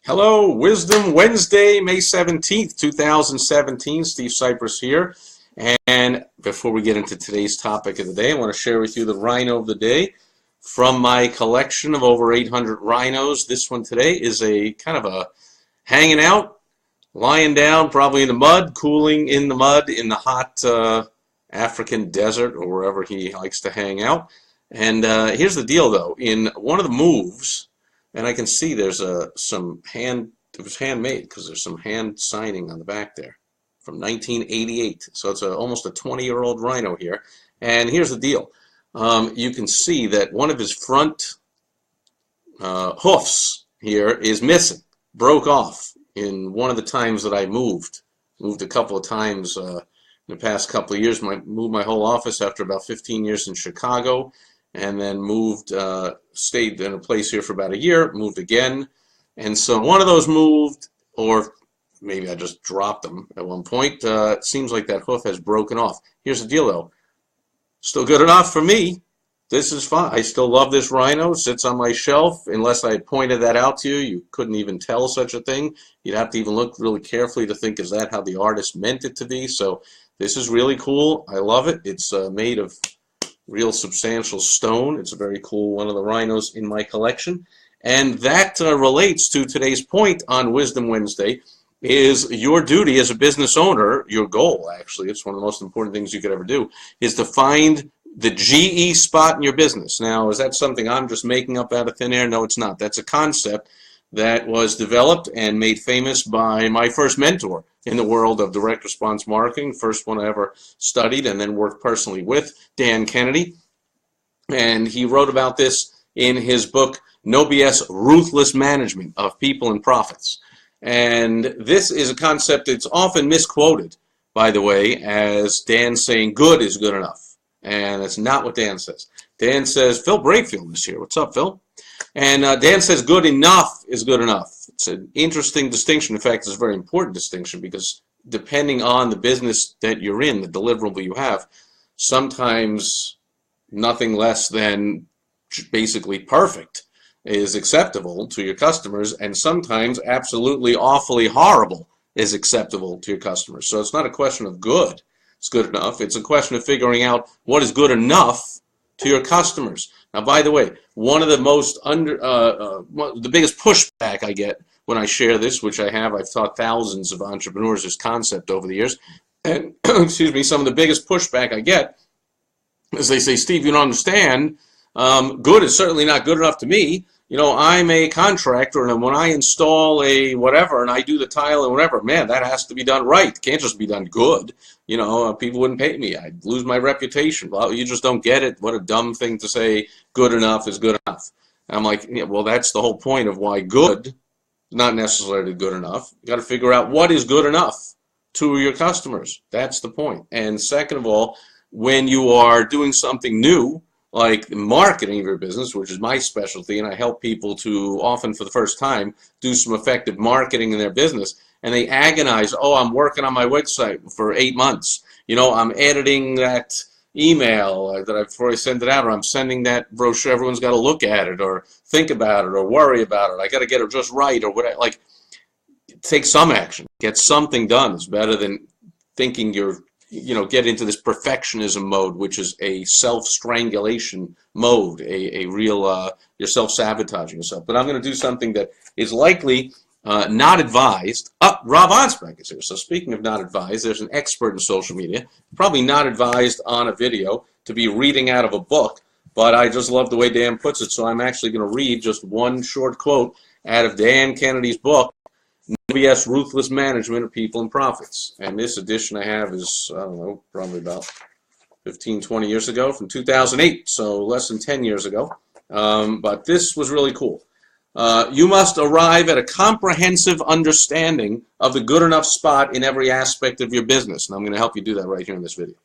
Hello, Wisdom Wednesday, May 17th, 2017. Steve Sipress here. And before we get into today's topic of the day, I want to share with you the rhino of the day from my collection of over 800 rhinos. This one today is a kind of a hanging out, lying down, probably in the mud, cooling in the mud in the hot African desert or wherever he likes to hang out. And here's the deal, though. In one of the moves, and I can see there's some hand, it was handmade because there's some hand signing on the back there from 1988. So it's almost a 20-year-old rhino here. And here's the deal. You can see that one of his front hoofs here is missing, broke off in one of the times that I moved a couple of times in the past couple of years. Moved my whole office after about 15 years in Chicago. And then moved, stayed in a place here for about a year, moved again. And so one of those moved, or maybe I just dropped them at one point. It seems like that hoof has broken off. Here's the deal, though. Still good enough for me. This is fine. I still love this rhino. It sits on my shelf. Unless I had pointed that out to you, you couldn't even tell such a thing. You'd have to even look really carefully to think, is that how the artist meant it to be? So this is really cool. I love it. It's made of real substantial stone. It's a very cool one of the rhinos in my collection. And that relates to today's point on Wisdom Wednesday, is your duty as a business owner, your goal actually, it's one of the most important things you could ever do, is to find the GE spot in your business. Now, is that something I'm just making up out of thin air? No, it's not. That's a concept that was developed and made famous by my first mentor in the world of direct response marketing, first one I ever studied and then worked personally with, Dan Kennedy. And he wrote about this in his book, No BS, Ruthless Management of People and Profits. And this is a concept that's often misquoted, by the way, as Dan saying good is good enough. And that's not what Dan says. Dan says, Phil Brayfield is here. What's up, Phil? And Dan says good enough is good enough. It's an interesting distinction. In fact, it's a very important distinction because depending on the business that you're in, the deliverable you have, sometimes nothing less than basically perfect is acceptable to your customers, and sometimes absolutely awfully horrible is acceptable to your customers. So it's not a question of good, it's good enough. It's a question of figuring out what is good enough to your customers. Now, by the way, one of the most the biggest pushback I get when I share this, which I've taught thousands of entrepreneurs this concept over the years, and excuse me, some of the biggest pushback I get is they say, Steve, you don't understand. Good is certainly not good enough to me. You know, I'm a contractor, and when I install a whatever and I do the tile and whatever, man, that has to be done right. It can't just be done good. You know, people wouldn't pay me. I'd lose my reputation. Well, you just don't get it. What a dumb thing to say, good enough is good enough. And I'm like, yeah, well, that's the whole point of why good is not necessarily good enough. You got to figure out what is good enough to your customers. That's the point. And second of all, when you are doing something new, like marketing of your business, which is my specialty, and I help people to often for the first time do some effective marketing in their business, and they agonize, oh, I'm working on my website for 8 months. You know, I'm editing that email before I send it out, or I'm sending that brochure, everyone's got to look at it, or think about it, or worry about it. I got to get it just right, or whatever. Like, take some action. Get something done. It's better than thinking get into this perfectionism mode, which is a self-strangulation mode, a real, you're self-sabotaging yourself. But I'm going to do something that is likely not advised. Rob Onspreck is here. So speaking of not advised, there's an expert in social media, probably not advised on a video to be reading out of a book, but I just love the way Dan puts it. So I'm actually going to read just one short quote out of Dan Kennedy's book, No BS, Ruthless Management of People and Profits. And this edition I have is, I don't know, probably about 15, 20 years ago, from 2008, so less than 10 years ago. But this was really cool. You must arrive at a comprehensive understanding of the good enough spot in every aspect of your business. And I'm going to help you do that right here in this video.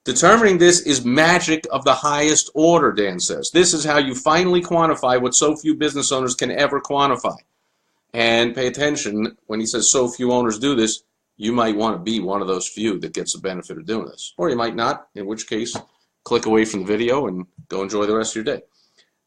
Determining this is magic of the highest order, Dan says. This is how you finally quantify what so few business owners can ever quantify. And pay attention, when he says so few owners do this, you might want to be one of those few that gets the benefit of doing this. Or you might not, in which case, click away from the video and go enjoy the rest of your day.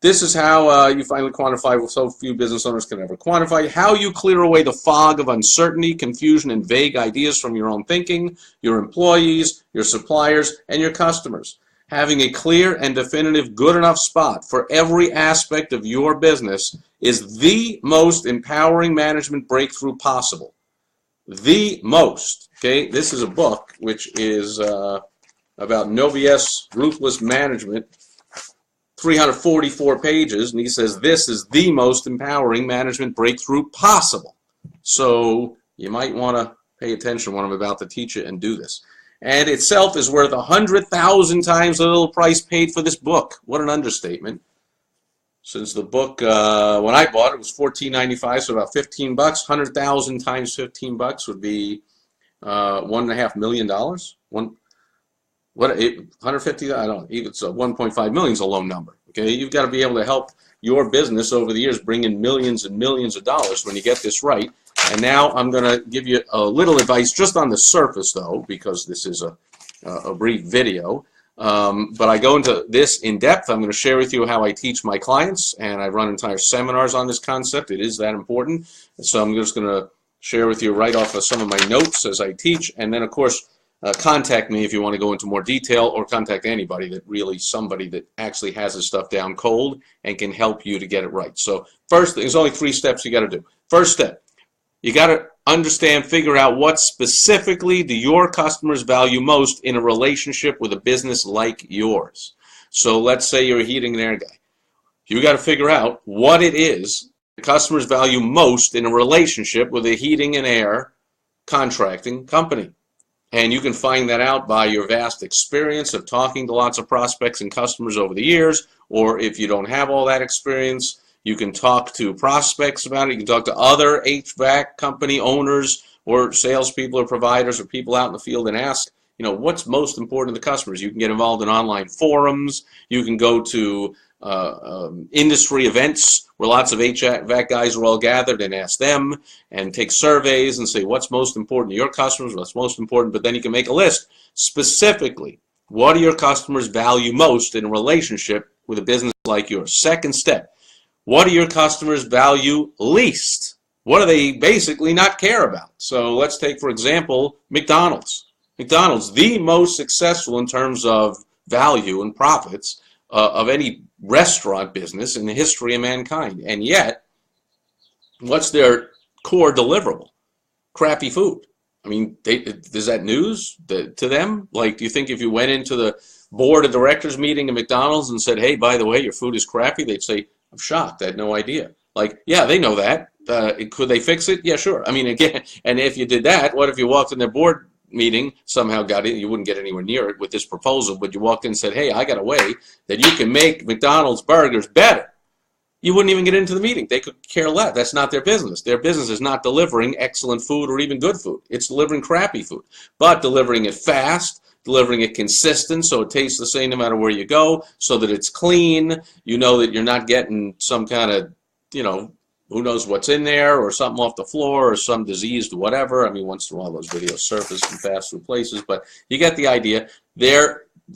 This is how you finally quantify what so few business owners can ever quantify. How you clear away the fog of uncertainty, confusion, and vague ideas from your own thinking, your employees, your suppliers, and your customers. Having a clear and definitive good enough spot for every aspect of your business is the most empowering management breakthrough possible. The most. Okay, this is a book which is about No BS Ruthless Management. 344 pages, and he says this is the most empowering management breakthrough possible. So you might want to pay attention when I'm about to teach it and do this. And itself is worth 100,000 times the little price paid for this book. What an understatement. Since the book, when I bought it, was $14.95, so about 15 bucks. 100,000 times 15 bucks would be $1.5 million. What 150? I don't know. Even so, 1.5 million is a low number. Okay, you've got to be able to help your business over the years bring in millions and millions of dollars when you get this right. And now I'm going to give you a little advice just on the surface, though, because this is a brief video. But I go into this in depth. I'm going to share with you how I teach my clients, and I run entire seminars on this concept. It is that important. So I'm just going to share with you right off of some of my notes as I teach, and then of course. Contact me if you want to go into more detail, or contact anybody somebody that actually has this stuff down cold and can help you to get it right. So first, there's only 3 steps you got to do. First step, you got to understand, figure out what specifically do your customers value most in a relationship with a business like yours. So let's say you're a heating and air guy. You got to figure out what it is the customers value most in a relationship with a heating and air contracting company. And you can find that out by your vast experience of talking to lots of prospects and customers over the years, or if you don't have all that experience, you can talk to prospects about it. You can talk to other HVAC company owners or salespeople or providers or people out in the field and ask, what's most important to the customers. You can get involved in online forums. You can go to industry events where lots of HVAC guys are all gathered and ask them and take surveys and say what's most important to your customers, what's most important, but then you can make a list specifically. What do your customers value most in a relationship with a business like yours? Second step, what do your customers value least? What do they basically not care about? So let's take, for example, McDonald's. McDonald's, the most successful in terms of value and profits of any restaurant business in the history of mankind. And yet, what's their core deliverable? Crappy food. I mean, is that news to them? Like, do you think if you went into the board of directors meeting at McDonald's and said, hey, by the way, your food is crappy, they'd say, I'm shocked, I had no idea. Like, yeah, they know that. Could they fix it? Yeah, sure. I mean, again, and if you did that, what if you walked in their board meeting, somehow got in, you wouldn't get anywhere near it with this proposal, but you walked in and said, hey, I got a way that you can make McDonald's burgers better. You wouldn't even get into the meeting. They could care less. That's not their business. Their business is not delivering excellent food or even good food. It's delivering crappy food, but delivering it fast, delivering it consistent so it tastes the same no matter where you go, so that it's clean. You know that you're not getting some kind of, who knows what's in there, or something off the floor, or some diseased whatever. I mean, once in a while those videos surface from fast food places, but you get the idea.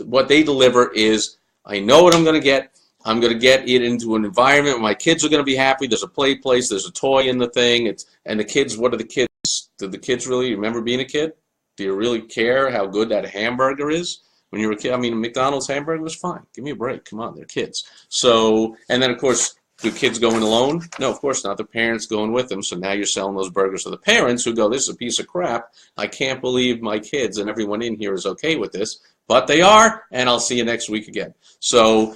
What they deliver is, I know what I'm going to get. I'm going to get it into an environment where my kids are going to be happy. There's a play place. There's a toy in the thing. And the kids, what are the kids? Do the kids really remember being a kid? Do you really care how good that hamburger is? When you were a kid, I mean, a McDonald's hamburger was fine. Give me a break. Come on, they're kids. So, and then of course, do kids go in alone? No, of course not. The parents going with them. So now you're selling those burgers to the parents who go, this is a piece of crap. I can't believe my kids and everyone in here is okay with this. But they are, and I'll see you next week again. So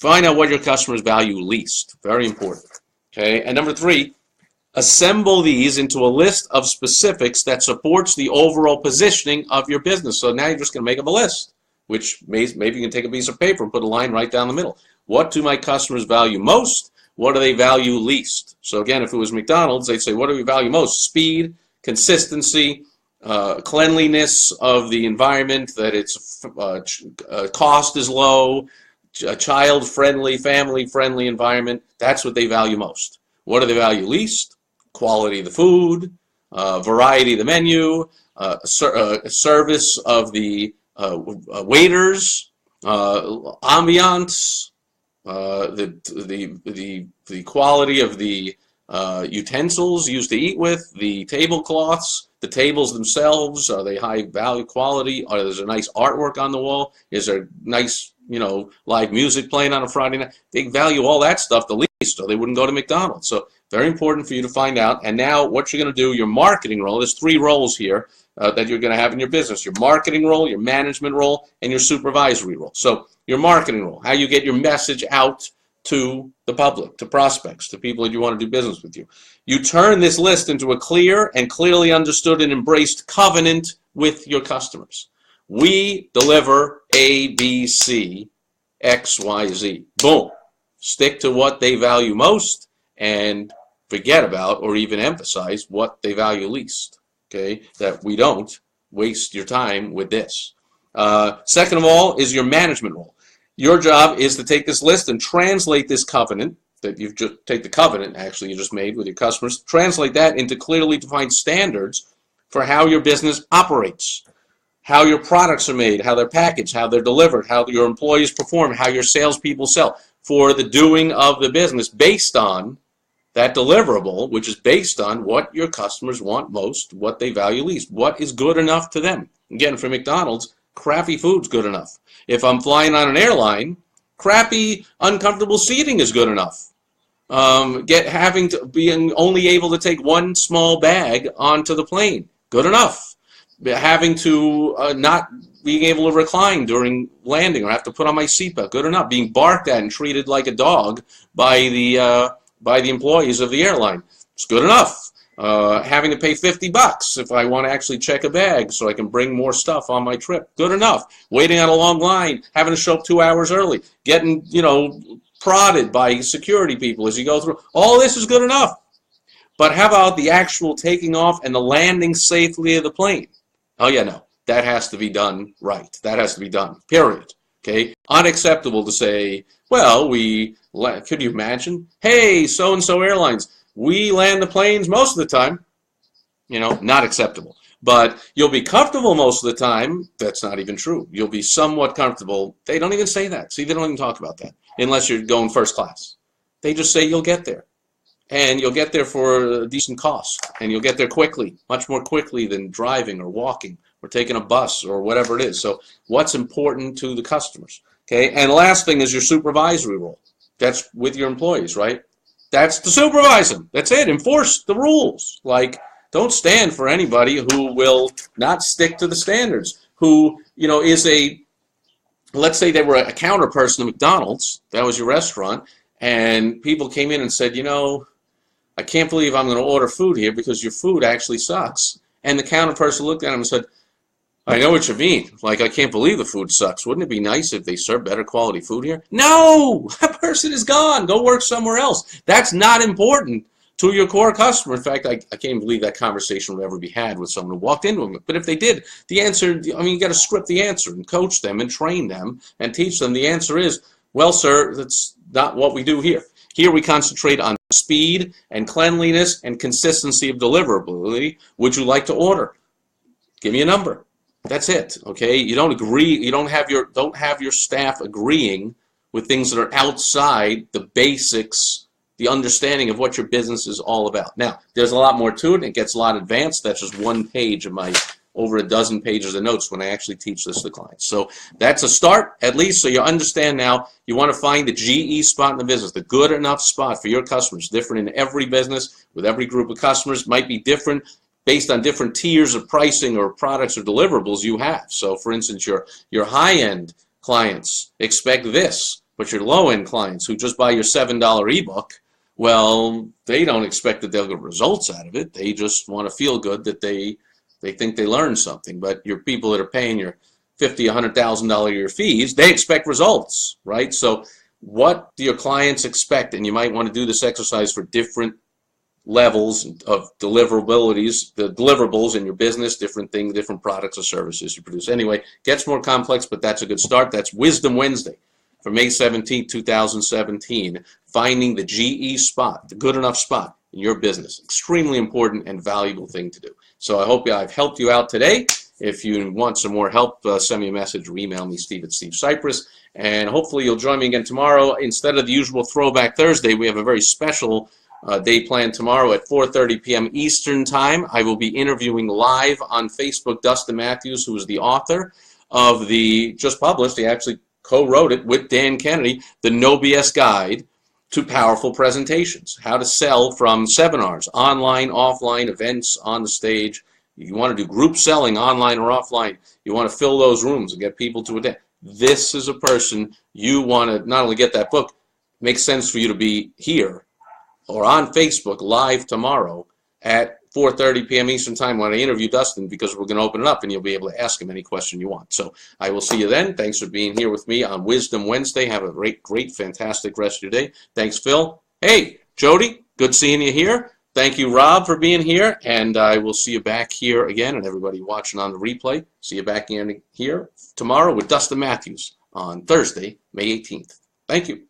find out what your customers value least. Very important. Okay. And number 3, assemble these into a list of specifics that supports the overall positioning of your business. So now you're just going to make up a list, which maybe you can take a piece of paper and put a line right down the middle. What do my customers value most? What do they value least? So again, if it was McDonald's, they'd say, what do we value most? Speed, consistency, cleanliness of the environment, that its cost is low, a child-friendly, family-friendly environment. That's what they value most. What do they value least? Quality of the food, variety of the menu, service of the waiters, ambiance, the quality of the utensils used to eat with, the tablecloths, the tables themselves, are they high value quality? Are there nice artwork on the wall? Is there nice, live music playing on a Friday night? They value all that stuff the least, or they wouldn't go to McDonald's. So very important for you to find out. And now what you're going to do, your marketing role, there's 3 roles here that you're going to have in your business. Your marketing role, your management role, and your supervisory role. So your marketing role, how you get your message out to the public, to prospects, to people that you want to do business with you. You turn this list into a clear and clearly understood and embraced covenant with your customers. We deliver A, B, C, X, Y, Z. Boom. Stick to what they value most and forget about or even emphasize what they value least. Okay, that we don't waste your time with this. Second of all is your management role. Your job is to take this list and translate this covenant that you've just take the covenant actually you just made with your customers, translate that into clearly defined standards for how your business operates, how your products are made, how they're packaged, how they're delivered, how your employees perform, how your salespeople sell, for the doing of the business based on that deliverable, which is based on what your customers want most, what they value least, what is good enough to them. Again, for McDonald's, crappy food's good enough. If I'm flying on an airline, crappy, uncomfortable seating is good enough. Being only able to take one small bag onto the plane, good enough. Having to not being able to recline during landing or have to put on my seatbelt, good enough. Being barked at and treated like a dog by the employees of the airline, it's good enough. Having to pay $50 if I want to actually check a bag so I can bring more stuff on my trip, good enough. Waiting on a long line, having to show up 2 hours early, getting, prodded by security people as you go through, all this is good enough. But how about the actual taking off and the landing safely of the plane? Oh yeah, no, that has to be done right. That has to be done, period. Okay, unacceptable to say, well, could you imagine? Hey, so-and-so airlines, we land the planes most of the time. Not acceptable. But you'll be comfortable most of the time. That's not even true. You'll be somewhat comfortable. They don't even say that. See, they don't even talk about that unless you're going first class. They just say you'll get there. And you'll get there for a decent cost. And you'll get there quickly, much more quickly than driving or walking or taking a bus or whatever it is. So what's important to the customers? Okay, and the last thing is your supervisory role. That's with your employees, right? That's to supervise them. That's it. Enforce the rules. Like, don't stand for anybody who will not stick to the standards, who, let's say they were a counter person at McDonald's, that was your restaurant, and people came in and said, I can't believe I'm going to order food here because your food actually sucks. And the counter person looked at him and said, I know what you mean. Like, I can't believe the food sucks. Wouldn't it be nice if they served better quality food here? No! That person is gone. Go work somewhere else. That's not important to your core customer. In fact, I can't believe that conversation would ever be had with someone who walked into them. But if they did, the answer, you got to script the answer and coach them and train them and teach them. The answer is, well, sir, that's not what we do here. Here we concentrate on speed and cleanliness and consistency of deliverability. Would you like to order? Give me a number. That's it. Okay. You don't agree. You don't have your staff agreeing with things that are outside the basics, the understanding of what your business is all about. Now, there's a lot more to it. It gets a lot advanced. That's just one page of my over a dozen pages of notes when I actually teach this to clients. So that's a start, at least, so you understand now. You want to find the GE spot in the business, the good enough spot for your customers. Different in every business, with every group of customers, might be different based on different tiers of pricing or products or deliverables you have. So, for instance, your high-end clients expect this, but your low-end clients who just buy your $7 ebook, well, they don't expect that they'll get results out of it. They just want to feel good that they think they learned something. But your people that are paying your $50,000, $100,000 a year fees, they expect results, right? So what do your clients expect? And you might want to do this exercise for different levels of deliverabilities, the deliverables in your business, different things, different products or services you produce. Anyway, gets more complex, but that's a good start. That's Wisdom Wednesday for May 17, 2017, finding the GE spot, the good enough spot in your business. Extremely important and valuable thing to do. So I hope I've helped you out today. If you want some more help, send me a message or email me, steve@stevesipress. And hopefully you'll join me again tomorrow. Instead of the usual Throwback Thursday, we have a very special day planned tomorrow at 4:30 p.m. Eastern Time. I will be interviewing live on Facebook Dustin Matthews, who is the author of the, just published, he actually co-wrote it with Dan Kennedy, the No BS Guide to Powerful Presentations, how to sell from seminars, online, offline, events, on the stage. You want to do group selling, online or offline. You want to fill those rooms and get people to attend. This is a person you want to not only get that book, makes sense for you to be here or on Facebook live tomorrow at 4:30 p.m. Eastern Time when I interview Dustin, because we're going to open it up and you'll be able to ask him any question you want. So I will see you then. Thanks for being here with me on Wisdom Wednesday. Have a great, fantastic rest of your day. Thanks, Phil. Hey, Jody, good seeing you here. Thank you, Rob, for being here, and I will see you back here again, and everybody watching on the replay. See you back in here tomorrow with Dustin Matthews on Thursday, May 18th. Thank you.